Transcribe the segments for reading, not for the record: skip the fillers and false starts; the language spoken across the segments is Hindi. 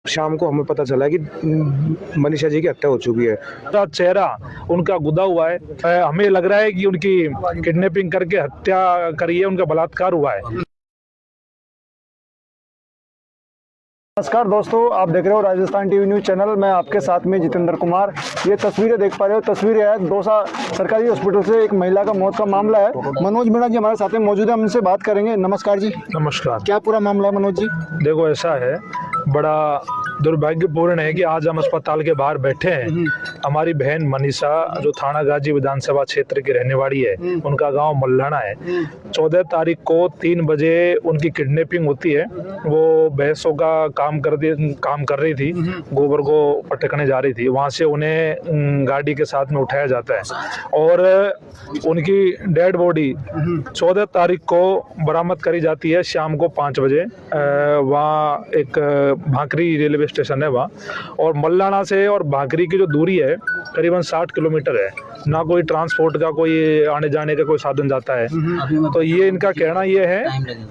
शाम को हमें पता चला कि मनीषा जी की हत्या हो चुकी है। पूरा चेहरा उनका गुदा हुआ है। हमें लग रहा है कि उनकी किडनैपिंग करके हत्या करी है, उनका बलात्कार हुआ है। नमस्कार दोस्तों, आप देख रहे हो राजस्थान टीवी न्यूज़ चैनल। मैं आपके साथ में जितेंद्र कुमार। ये तस्वीरें देख पा रहे हो, तस्वीरें है दौसा सरकारी हॉस्पिटल से एक महिला का मौत का मामला है। मनोज मीणा जी हमारे साथ में मौजूद है, हम इनसे बात करेंगे। नमस्कार जी। नमस्कार। क्या पूरा मामला है मनोज जी? देखो, ऐसा है, बड़ा दुर्भाग्यपूर्ण है कि आज हम अस्पताल के बाहर बैठे हैं। हमारी बहन मनीषा, जो थाना गाजी विधानसभा क्षेत्र की रहने वाली है, उनका गांव मल्लाना है। 14 तारीख को 3 बजे उनकी किडनैपिंग होती है। वो भैंसों का काम कर रही थी, गोबर को पटकने जा रही थी। वहां से उन्हें गाड़ी के साथ में उठाया जाता है और उनकी डेड बॉडी 14 तारीख को बरामद करी जाती है शाम को 5 बजे। वहाँ एक भांकरी रेलवे स्टेशन है वहाँ, और मल्लाना से और भांकरी की जो दूरी है करीबन 60 किलोमीटर है। ना कोई ट्रांसपोर्ट का कोई आने जाने का कोई साधन जाता है। तो ये इनका कहना ये है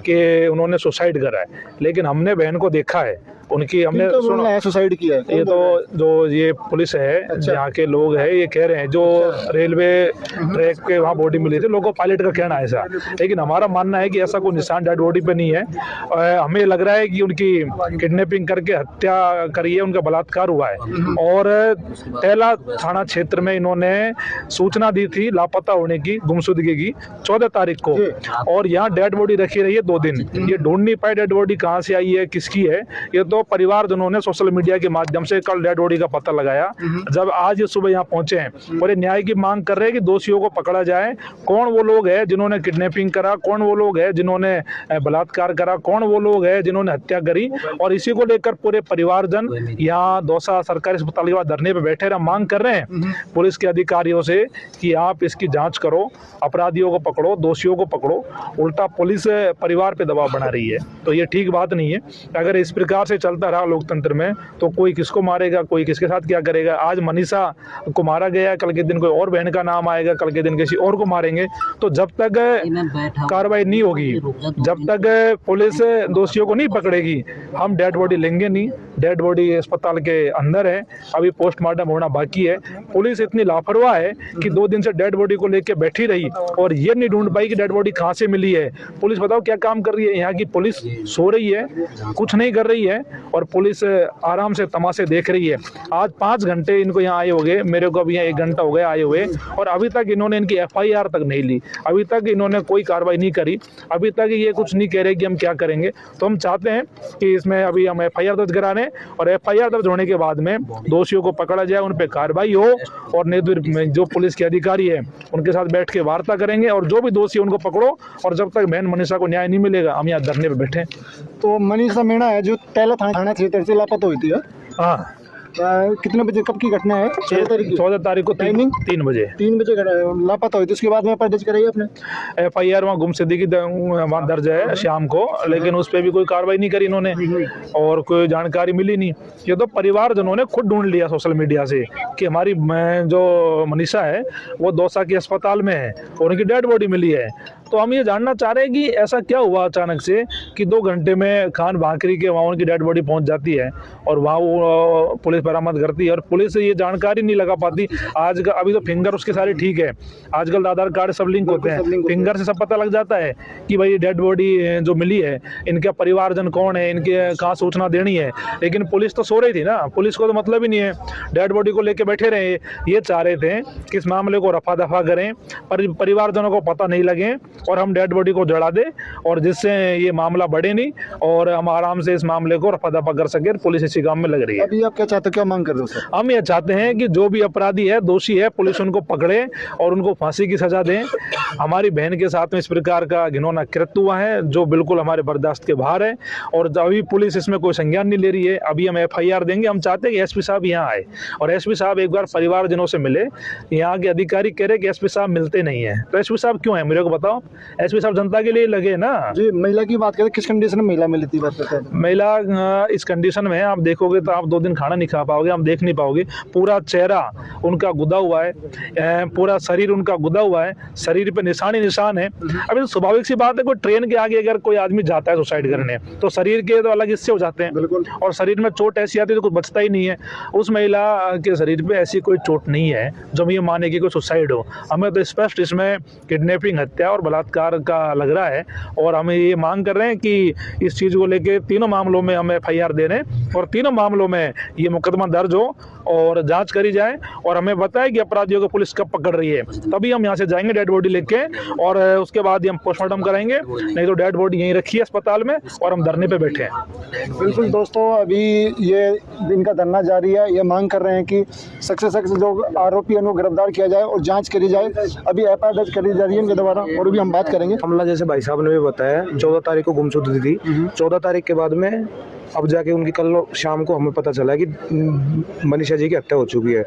कि उन्होंने सुसाइड करा है, लेकिन हमने बहन को देखा है। उनकी हमने सुना है सुसाइड किया है। ये तो जो ये पुलिस है, यहाँ के लोग हैं, ये कह रहे हैं, जो रेलवे ट्रैक पे वहाँ बॉडी मिली थी, लोगों पायलट का कहना है ऐसा। लेकिन हमारा मानना है कि ऐसा कोई निशान डेड बॉडी पे नहीं है। हमें लग रहा है कि उनकी किडनैपिंग करके हत्या करी है, उनका बलात्कार हुआ है। और पहला थाना क्षेत्र में इन्होंने सूचना दी थी लापता होने की, गुमशुदगी की 14 तारीख को, और यहाँ डेड बॉडी रखी रही है 2 दिन। ये ढूंढ नहीं पाए डेड बॉडी कहाँ से आई है, किसकी है। ये तो परिवारजनों ने सोशल मीडिया के माध्यम से कल डेड बॉडी का पता लगाया। जब आज सुबह यहाँ पहुंचे हैं और ये न्याय की मांग कर रहे हैं कि दोषियों को पकड़ा जाए। कौन वो लोग हैं जिन्होंने किडनैपिंग करा, कौन वो लोग हैं जिन्होंने बलात्कार करा, कौन वो लोग हैं जिन्होंने हत्या करी। और इसी को लेकर पूरे परिवारजन यहाँ दौसा सरकारी अस्पताल के बाद धरने पर बैठे रहे, मांग कर रहे हैं पुलिस के अधिकारियों से कि आप इसकी जांच करो, अपराधियों को पकड़ो, दोषियों को पकड़ो। उल्टा पुलिस परिवार पे दबाव बना रही है, तो ये ठीक बात नहीं है। अगर इस प्रकार से चलता रहा लोकतंत्र में तो कोई किसको मारेगा, कोई किसके साथ क्या करेगा। आज मनीषा को मारा गया, कल के दिन कोई और बहन का नाम आएगा, कल के दिन किसी और को मारेंगे। तो जब तक कार्रवाई नहीं होगी, जब तक पुलिस दोषियों को नहीं पकड़ेगी, हम डेड बॉडी लेंगे नहीं। डेड बॉडी अस्पताल के अंदर है, अभी पोस्टमार्टम होना बाकी है। पुलिस इतनी लापरवाह है कि 2 दिन से डेड बॉडी को लेकर बैठी रही और ये नहीं ढूंढ पाई कि डेड बॉडी कहाँ से मिली है। पुलिस बताओ क्या काम कर रही है? यहाँ की पुलिस सो रही है, कुछ नहीं कर रही है, और पुलिस आराम से तमाशे देख रही है। आज 5 घंटे इनको यहाँ आए हो गए, मेरे को अभी यहाँ 1 घंटा हो गया आए हुए, और अभी तक इन्होंने इनकी FIR तक नहीं ली, अभी तक इन्होंने कोई कार्रवाई नहीं करी, अभी तक ये कुछ नहीं कह रहे कि हम क्या करेंगे। तो हम चाहते हैं कि इसमें अभी हम FIR दर्ज करा लें, और FIR दर्ज होने के बाद में दोषियों को पकड़ा जाए, उन पर कार्रवाई हो, और निर्दोष जो पुलिस के अधिकारी है उनके साथ बैठ के वार्ता करेंगे, और जो भी दोषी उनको पकड़ो। और जब तक बहन मनीषा को न्याय नहीं मिलेगा, हम यहाँ धरने पर बैठे। तो मनीषा मीणा है जो पहला थाना क्षेत्र से लापता हुई थी। हाँ, कितने बजे, कब की घटना है? 14 तारीख को टाइमिंग 3 बजे लापता हुई थी। उसके बाद में दर्ज कराई आपने FIR वहाँ गुमशुदगी वहाँ दर्ज है शाम को, लेकिन उस पर भी कोई कार्रवाई नहीं करी इन्होंने, और कोई जानकारी मिली नहीं। ये तो परिवारजनों ने खुद ढूंढ लिया सोशल मीडिया से कि हमारी जो मनीषा है वो दौसा के अस्पताल में है और उनकी डेड बॉडी मिली है। तो हम ये जानना चाह रहे हैं कि ऐसा क्या हुआ अचानक से कि 2 घंटे में खान भांकरी के वहाँ उनकी डेड बॉडी पहुँच जाती है, और वहाँ वो पुलिस बरामद करती है, और पुलिस ये जानकारी नहीं लगा पाती। आज का अभी तो फिंगर उसके सारे ठीक है, आजकल आधार कार्ड सब लिंक होते हैं, फिंगर से सब पता लग जाता है कि भाई डेड बॉडी जो मिली है, इनका परिवारजन कौन है, इनके कहाँ सूचना देनी है। लेकिन पुलिस तो सो रही थी ना, पुलिस को तो मतलब ही नहीं है, डेड बॉडी को लेके बैठे रहे। ये चाह रहे थे कि इस मामले को रफा दफा करें, परिवारजनों को पता नहीं लगे, और हम डेड बॉडी को जड़ा दे, और जिससे ये मामला बढ़े नहीं, और हम आराम से इस मामले को रफा दफा कर सके। पुलिस इसी काम में लग रही है। अभी आप क्या चाहते हो, क्या मांग कर रहे हो सर? हम ये चाहते हैं कि जो भी अपराधी है, दोषी है, पुलिस उनको पकड़े और उनको फांसी की सजा दें। हमारी बहन के साथ में इस प्रकार का घिनौना कृत्य हुआ है जो बिल्कुल हमारे बर्दाश्त के बाहर है, और अभी पुलिस इसमें कोई संज्ञान नहीं ले रही है। अभी हम FIR देंगे। हम चाहते हैं कि SP साहब यहाँ आए, और SP साहब एक बार परिवारजनों से मिले। यहाँ के अधिकारी कह रहे कि SP साहब मिलते नहीं है, तो SP साहब क्यों है मेरे को बताओ। एसपी साहब जनता के लिए लगे ना। जी, महिला की बात करें, किस कंडीशन में महिला मिली थी? बात करते हैं महिला इस कंडीशन में आप देखोगे तो आप 2 दिन खाना नहीं खा पाओगे, आप देख नहीं पाओगे। पूरा चेहरा उनका गुदा हुआ है, पूरा शरीर उनका गुदा हुआ है, शरीर पे निशान ही निशान है। अभी तो स्वाभाविक सी बात है, कोई ट्रेन के आगे अगर कोई आदमी जाता है सुसाइड करने तो शरीर के तो अलग हिस्से हो जाते हैं, बिल्कुल। और शरीर में चोट ऐसी आती है तो कुछ बचता ही नहीं है। उस महिला के शरीर पे ऐसी कोई चोट नहीं है जो हम ये माने कि कोई सुसाइड हो। हमें तो स्पष्ट इसमें किडनैपिंग, हत्या और बलात्कार का लग रहा है, और हम ये मांग कर रहे हैं कि इस चीज़ को लेके तीनों मामलों में हम FIR दे रहे हैं, और तीनों मामलों में ये मुकदमा दर्ज हो और जांच करी जाए, और हमें बताए कि अपराधियों को पुलिस कब पकड़ रही है, तभी हम यहाँ से जाएंगे डेड बॉडी लेके, और उसके बाद ही हम पोस्टमार्टम कराएंगे। नहीं तो डेड बॉडी यहीं रखी है अस्पताल में और हम धरने पे बैठे हैं। बिल्कुल दोस्तों, अभी ये इनका धरना जारी है। ये मांग कर रहे हैं कि सख्त से सख्त जो आरोपी है उनको गिरफ्तार किया जाए और जांच करी जाए। अभी FIR दर्ज करी जा रही है इनके द्वारा, और भी हम बात करेंगे। हमला जैसे भाई साहब ने भी बताया 14 तारीख को गुमशुदगी थी। 14 तारीख के बाद में अब जाके उनकी कल शाम को हमें पता चला कि मनीषा जी की हत्या हो चुकी है।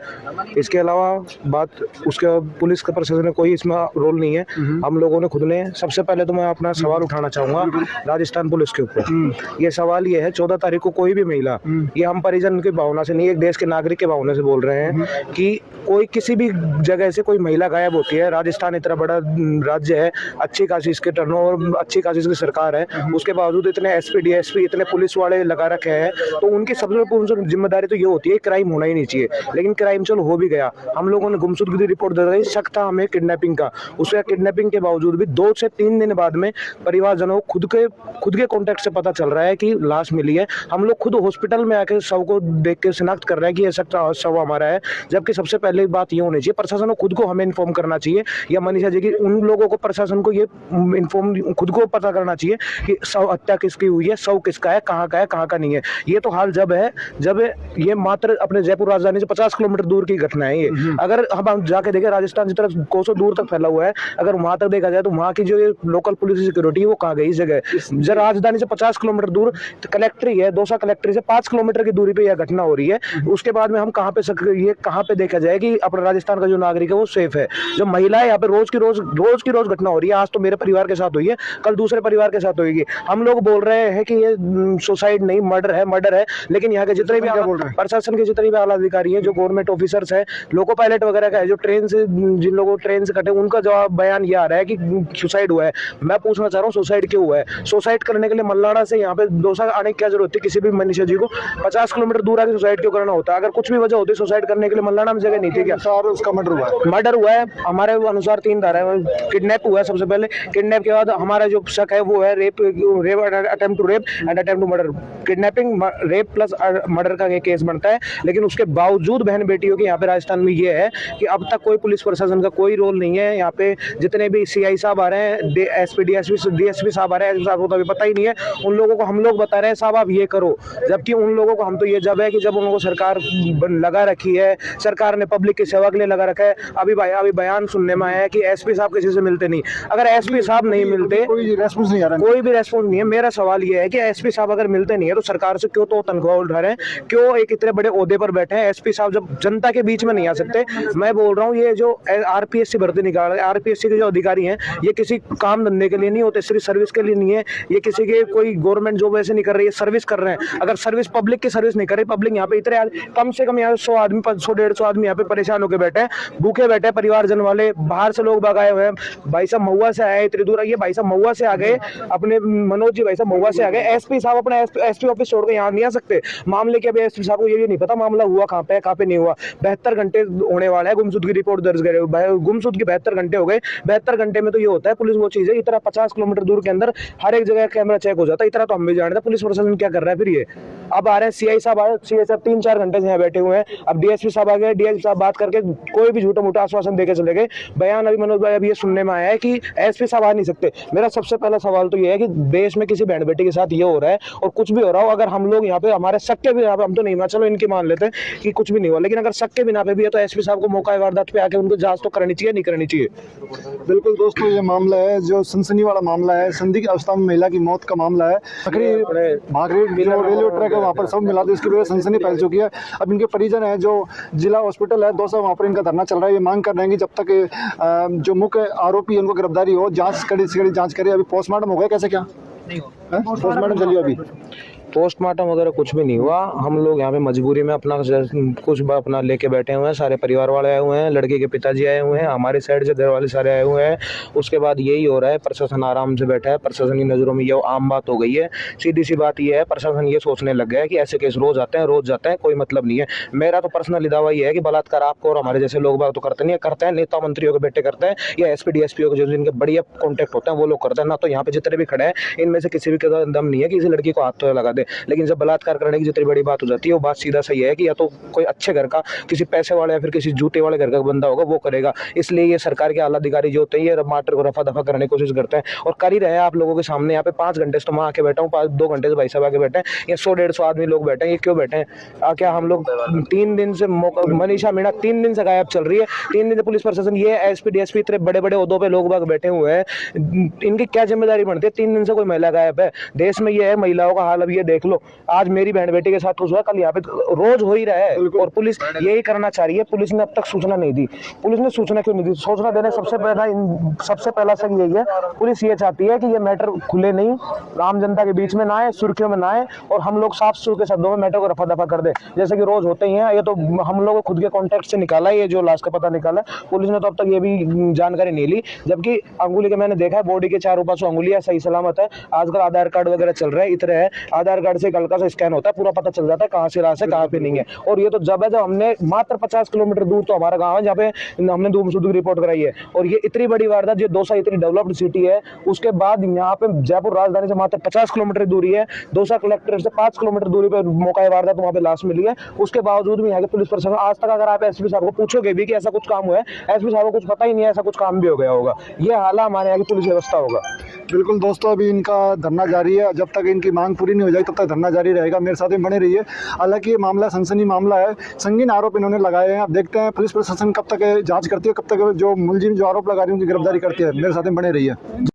इसके अलावा बात उसके पुलिस का प्रशासन में कोई इसमें रोल नहीं है। हम लोगों ने खुद ने, सबसे पहले तो मैं अपना सवाल उठाना चाहूँगा राजस्थान पुलिस के ऊपर। ये सवाल ये है, 14 तारीख को कोई भी महिला, ये हम परिजन की भावना से नहीं, एक देश के नागरिक के भावना से बोल रहे हैं कि कोई किसी भी जगह से कोई महिला गायब होती है। राजस्थान इतना बड़ा राज्य है, अच्छी खासी इसके टर्नओवर, अच्छी खासी इसकी सरकार है, उसके बावजूद इतने SP DSP इतने पुलिस वाले लगा रखे हैं, तो उनकी सबसे जिम्मेदारी तो ये होती है क्राइम होना ही नहीं चाहिए। लेकिन क्राइम चलो हो भी गया, हम लोगों ने गुमशुदगी की रिपोर्ट दे दी, शक था हमें किडनैपिंग का। उसके किडनैपिंग के बावजूद भी 2 से 3 दिन बाद में परिवारजनों खुद के कॉन्टेक्ट से पता चल रहा है कि लाश मिली है। हम लोग खुद हॉस्पिटल में आके शव को देख के शिनाख्त कर रहे हैं कि ये शव हमारा है। जबकि सबसे पहले बात ये होनी चाहिए, प्रशासन को खुद को हमें इन्फॉर्म करना चाहिए, या मनीषा जी की उन लोगों को, प्रशासन को ये इन्फॉर्म खुद को पता करना चाहिए कि शव हत्या किसकी हुई है, शव किसका है, कहाँ का नहीं है। ये तो हाल जब ये मात्र अपने जयपुर राजधानी से 50 किलोमीटर दूर की घटना है। ये अगर हम जाके देखें राजस्थान की तरफ कोसों दूर तक फैला हुआ है, अगर वहां तक देखा जाए तो वहां की जो ये लोकल पुलिस सिक्योरिटी है वो कहाँ गई इस जगह। जब राजधानी से 50 किलोमीटर दूर कलेक्ट्री है, दौसा कलेक्ट्री से 5 किलोमीटर की दूरी पे यह घटना हो रही है। उसके बाद में हम कहाँ पे देखा जाए कि अपना राजस्थान का जो नागरिक है वो सेफ है। जब महिलाएं यहाँ पे रोज की रोज घटना हो रही है, आज तो मेरे परिवार के साथ हुई है, कल दूसरे परिवार के साथ होगी। हम लोग बोल रहे हैं कि ये सुसाइड नहीं मर्डर है, लेकिन यहाँ के जितने भी प्रशासन के जितने भी आला अधिकारी हैं, जो गवर्नमेंट ऑफिसर्स हैं, लोको पायलट वगैरह का है, जो जिन लोगों ट्रेन से कटे, उनका जवाब बयान ये आ रहा है कि सुसाइड हुआ है। मैं पूछना चाह रहा हूँ सुसाइड क्यों हुआ है? सुसाइड करने के लिए मल्लाड़ा से यहाँ पे दौसा आने की क्या जरूरत थी? किसी भी मनीषा जी को 50 किलोमीटर दूर आके सुसाइड क्यों करना होता? अगर कुछ भी वजह होती सुसाइड करने के लिए, मल्लाड़ा में जगह नहीं थी क्या? उसका मर्डर हुआ है हमारे अनुसार 3 धारा, किडनैप हुआ है सबसे पहले। किडनैप के बाद हमारा जो शक है वो है rape, attempt to rape and attempt to murder. Kidnapping, rape plus murder का केस बनता है। लेकिन उसके बावजूद बहन बेटियों के यहाँ पे राजस्थान में ये है कि अब तक कोई पुलिस प्रशासन का कोई रोल नहीं है। यहाँ पे जितने भी CI साहब आ रहे हैं, SP DSP साहब आ रहे हैं, साहब को तो अभी पता ही नहीं है। उन लोगों को हम लोग बता रहे हैं साहब आप ये करो, जबकि उन लोगों को हम तो ये जब है कि जब उनको सरकार लगा रखी है, सरकार ने पब्लिक की सेवा के लिए लगा रखा है। अभी बयान सुनने में आया है कि SP साहब किसी से मिलते नहीं। अगर SP साहब नहीं मिलते, कोई रेस्पॉन्स नहीं आ रहा, कोई भी रेस्पॉन्स नहीं है। मेरा सवाल ये है कि SP साहब अगर मिलते नहीं है तो सरकार से क्यों तो तनख्वाह उठा रहे हैं, क्यों एक इतने बड़े ओहदे पर बैठे हैं? SP साहब जब जनता के बीच में नहीं आ सकते। मैं बोल रहा हूँ ये जो RPSC भर्ती निकाल रहे हैं, RPSC के जो अधिकारी हैं, ये किसी काम धंधे के लिए नहीं होते, सिर्फ सर्विस के लिए नहीं है। ये किसी के कोई गवर्नमेंट जॉब ऐसे नहीं कर रही है, सर्विस कर रहे हैं। अगर सर्विस पब्लिक की सर्विस नहीं कर रही, पब्लिक यहाँ पे इतने कम से कम यहाँ 100 आदमी 150 आदमी यहाँ पे परेशान होकर बैठे हैं, भूखे बैठे हैं, परिवारजन वाले, बाहर से लोग भगाए हुए हैं। भाई साहब महुआ से आए इतनी दूर, ये भाई साहब महुआ से आ गए, अपने मनोज जी भाई साहब महुआ से आ गए। SP साहब अपना SP ऑफिस छोड़ के यहाँ नहीं आ सकते मामले के। अभी SP साहब को ये नहीं पता मामला हुआ कहाँ पे नहीं हुआ। 72 घंटे होने वाला है, गुमशुदगी रिपोर्ट दर्ज करे, गुमशुदगी 72 घंटे हो गए। 72 घंटे में तो ये होता है, पुलिस वो चीज है, इतना 50 किलोमीटर दूर के अंदर हर एक जगह कैमरा चेक हो जाता है। इतना तो हम भी जानते हैं। पुलिस प्रशासन क्या कर रहा है फिर? ये अब आ रहे हैं CI साहब 3-4 घंटे से यहाँ बैठे हुए हैं। अब DSP साहब आ गए, DSP साहब बात करके कोई भी झूठा मोटा आश्वासन देके चले गए। बयान अभी मनोज भाई अभी ये सुनने में आया है कि SP साहब आ नहीं सकते। मेरा सबसे पहला सवाल तो ये है कि देश में किसी बहन बेटी के साथ ये हो रहा है और कुछ भी हो दोहराओ, अगर हम लोग यहाँ पे हमारे शक के भी यहाँ पे हम तो नहीं मान, चलो इनकी मान लेते हैं कि कुछ भी नहीं हुआ, लेकिन अगर शक के बिना पे भी है तो एसपी साहब को मौका वारदात पे आके उनको जांच तो करनी चाहिए, नहीं करनी चाहिए। बिल्कुल दोस्तों, ये मामला है जो सनसनी वाला मामला है, संदिग्ध अवस्था में महिला की मौत का मामला है। आखिरी भागरी जो रेलवे ट्रैक है वहाँ पर सब मिला दे, इसकी वजह से सनसनी फैल चुकी है। अब इनके परिजन है जो जिला हॉस्पिटल है दौसा, वहाँ पर इनका धरना चल रहा है। ये मांग कर रहे हैं कि जब तक जो मुख्य आरोपी है उनको गिरफ्तारी हो, जांच कड़ी से कड़ी जांच करे। अभी पोस्टमार्टम हो गया कैसे क्या पोस्टमार्टम चलिए? अभी पोस्टमार्टम वगैरह कुछ भी नहीं हुआ। हम लोग यहाँ पे मजबूरी में अपना कुछ अपना लेके बैठे हुए हैं, सारे परिवार वाले आए हुए हैं, लड़के के पिताजी आए हुए हैं, हमारे साइड से घर वाले सारे आए हुए हैं। उसके बाद यही हो रहा है, प्रशासन आराम से बैठा है, प्रशासन की नज़रों में ये आम बात हो गई है। सीधी सी बात ये है, प्रशासन ये सोचने लग गया है कि ऐसे केस रोज आते हैं, रोज जाते हैं, कोई मतलब नहीं है। मेरा तो पर्सनली दावा ये है कि बलात्कार आपको और हमारे जैसे लोग बाग तो करते नहीं है, करते हैं नेता मंत्रियों के बेटे करते हैं, या एसपी डीएसपी के जो जिनके बढ़िया कॉन्टैक्ट होते हैं वो लोग करते हैं ना। तो यहाँ पे जितने भी खड़े हैं इनमें से किसी भी का दम नहीं है कि किसी लड़की को हाथ तो लगा दे। लेकिन जब बलात्कार करने की जितनी बड़ी बात हो जाती है, वो बात सीधा सही है कि या तो कोई अच्छे घर का किसी पैसे वाले या फिर किसी जूते वाले घर का बंदा होगा वो करेगा। इसलिए ये सरकार के आला अधिकारी जो होते हैं ये मैटर को रफा दफा करने की कोशिश करते हैं और कर ही रहे हैं। आप लोगों के सामने यहाँ पे 5 घंटे से तो मैं आके बैठा हूँ, 2 घंटे से भाई साहब आके बैठे हैं, ये 100-150 आदमी लोग बैठे हैं। ये क्यों बैठे हैं? क्या हम लोग 3 दिन से मनीषा मीणा 3 दिन से गायब चल रही है, 3 दिन से पुलिस प्रशासन ये एसपी डीएसपी इतने बड़े बड़े ओहदों पे लोग बाग बैठे हुए हैं, इनकी क्या जिम्मेदारी बनती है? 3 दिन से कोई महिला गायब है। देश में ये है महिलाओं का हाल। अब ये देख लो, आज मेरी बहन बेटी के साथ कुछ हुआ, कल यहाँ पे रोज हो ही रहा है और पुलिस यही करना चाह रही है। पुलिस ने अब तक सूचना नहीं दी। पुलिस ने सूचना क्यों नहीं दी? सूचना देने सबसे पहला सही यही है, पुलिस ये चाहती है कि ये मैटर खुले नहीं, आम जनता के बीच में ना आए, सुर्खियों में ना आए और हम लोग साफ सुथरे शब्दों में मैटर को रफा दफा कर दे, जैसे कि रोज होते ही हैं। ये तो हम लोग खुद के कॉन्टेक्ट से निकाला है, ये जो लाश का पता निकाला है पुलिस ने, तो अब तक ये भी जानकारी नहीं ली। जबकि अंगुली के मैंने देखा है, बॉडी के चारों पासों अंगुलियां सही सलामत है। आजकल आधार कार्ड वगैरह चल रहा है, इतने है आधार कार्ड से एक हल्का सा स्कैन होता है, पूरा पता चल जाता है कहाँ से लाश है कहाँ पे नहीं है। और ये तो जब है जब हमने मात्र 50 किलोमीटर दूर तो हमारा गाँव है जहाँ पे हमने धूमसुद की रिपोर्ट कराई है। और ये इतनी बड़ी वारदात, जो दौसा इतनी डेवलप्ड सिटी है, उसके बाद यहाँ पे जयपुर राजधानी से मात्र 50 किलोमीटर दूरी है, दौसा कलेक्ट्रेट से 5 किलोमीटर दूरी पे मौका वारदात वहाँ पे लाश मिली है। उसके बावजूद भी यहाँ के पुलिस प्रशासन आज तक, अगर आप एसपी साहब को पूछोगे भी कि ऐसा कुछ काम हुआ है, एसपी साहब को कुछ पता ही नहीं है ऐसा कुछ काम भी हो गया होगा। ये हाल हमारे यहाँ की पुलिस व्यवस्था होगा। बिल्कुल दोस्तों, अभी इनका धरना जारी है, जब तक इनकी मांग पूरी नहीं हो जाए तब तक धरना जारी रहेगा। मेरे साथ में बने रहिए। हालांकि ये मामला सनसनी मामला है, संगीन आरोप इन्होंने लगाए हैं। अब देखते हैं पुलिस प्रशासन कब तक जांच करती है, कब तक जो मुलजिम जो आरोप लगा रही है उनकी गिरफ्तारी करती है। मेरे साथ में बने रहिए।